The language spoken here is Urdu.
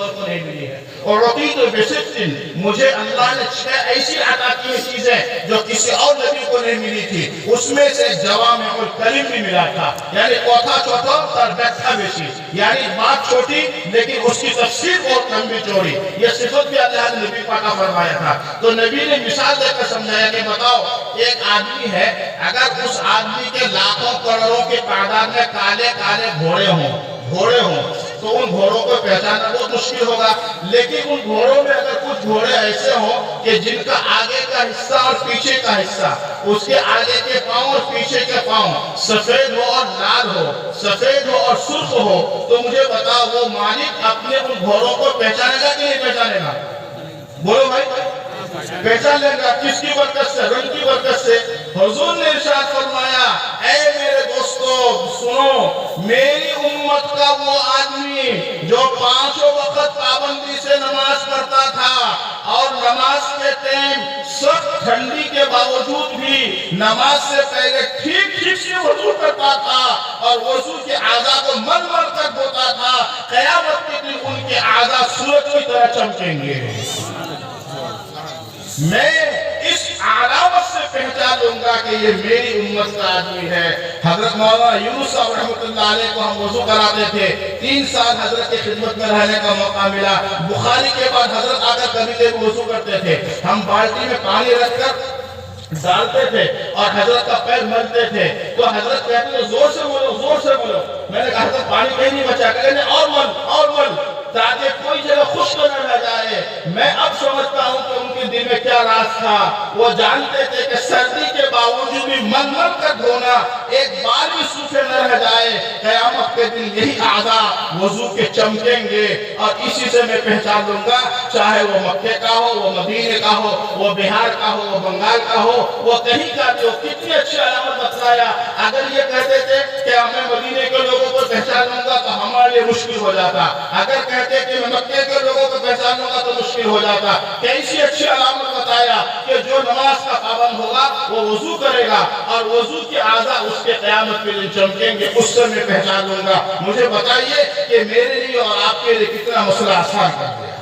اور کو نہیں ملی ہے۔ اور رضیت بستٍ، مجھے اللہ نے 6 ایسی عطا کی ہیں چیزیں جو کسی اور نبی کو نہیں ملی تھی، اس میں سے جوامع الکلم بھی ملا تھا، یعنی کوتھا چھوٹا تر بیٹھا بیشی، یعنی بات چھوٹی لیکن اس کی تفسیر بہت لمبی چوڑی۔ یہ صفت بھی اللہ نے نبی پاک کا فرمایا تھا۔ تو نبی نے مثال دے کر سمجھایا کہ بتاؤ ایک آدمی ہے، اگر اس آدمی کے لاکھوں کروڑوں کی تعداد میں کالے کالے گھوڑے ہوں تو ان گھوڑوں کو پہچاننا بہت مشکل ہوگا، لیکن ان گھوڑوں میں اگر کچھ گھوڑے ایسے ہوں کہ جن کا آگے کا حصہ اور پیچھے کا حصہ، اس کے آگے کے پاؤں اور پیچھے کے پاؤں سفید ہو اور لال ہو، سفید ہو اور سرخ ہو، تو مجھے بتاؤ وہ مالک اپنے ان گھوڑوں کو پہچانے گا کہ نہیں پہچانے گا؟ بولو بھائی، پہچان لیں گا کس کی برکت سے؟ رنگ کی برکت سے۔ حضور نے ارشاد فرمایا اے میرے دوستو سنو، میری امت کا وہ آدمی جو 5 وقت پابندی سے نماز پڑھتا تھا اور نماز کے ٹائم سخت ٹھنڈی کے باوجود بھی نماز سے پہلے ٹھیک سے وضو کرتا تھا اور وضو کے اعضاء کو مل کر دھوتا تھا، قیامت کے دن ان کے اعضاء سورج کی طرح چمکیں گے۔ میں اس علامت سے پہچان لوں گا کہ یہ میری امت کا آدمی ہے۔ حضرت مولانا یونس صاحب رحمۃ اللہ علیہ کو ہم وضو کراتے تھے، 3 سال حضرت کی خدمت میں رہنے کا موقع ملا۔ بخاری کے بعد حضرت آ کر کبھی کبھی وضو کرتے تھے، ہم بالٹی میں پانی رکھ کر ڈالتے تھے اور حضرت کا پیر ملتے تھے، تو حضرت کہتے تھے زور سے بولو۔ میں نے کہا حضرت پانی کہیں نہیں بچا، کہتے اور مل تاکہ کوئی جگہ خشک نہ رہ جائے۔ میں اب سمجھتا ہوں کہ ان کے دل میں کیا راز تھا، وہ جانتے تھے کہ سردی کے باوجود بھی مل کر دھونا، ایک بار بھی سوکھے نہ رہ جائے، قیامت کے دن یہی اعضاء وضو کے چمکیں گے۔ اور اسی سے میں پہچان لوں گا، چاہے وہ مکے کا ہو، وہ مدینے کا ہو، وہ بہار کا ہو، وہ بنگال کا ہو، وہ کہیں کا بھی ہو۔ کتنی اچھی علامت بتلایا۔ اگر یہ کہتے تھے کہ میں مدینے کے لوگوں کو پہچان لوں گا تو ہمارے لیے مشکل ہو جاتا، اگر کہتے کہ میں مکے کے لوگوں کو پہچان لوں گا تو مشکل ہو جاتا۔ کیسی اچھی علامت بتایا کہ جو نماز کا پابند ہوگا وہ وضو کرے گا اور وضو کے اعضاء اس کے قیامت کے دن چمکیں گے، اس سے میں پہچان لوں گا۔ مجھے بتائیے کہ میرے لیے اور آپ کے لیے کتنا مسئلہ آسان کر دیا۔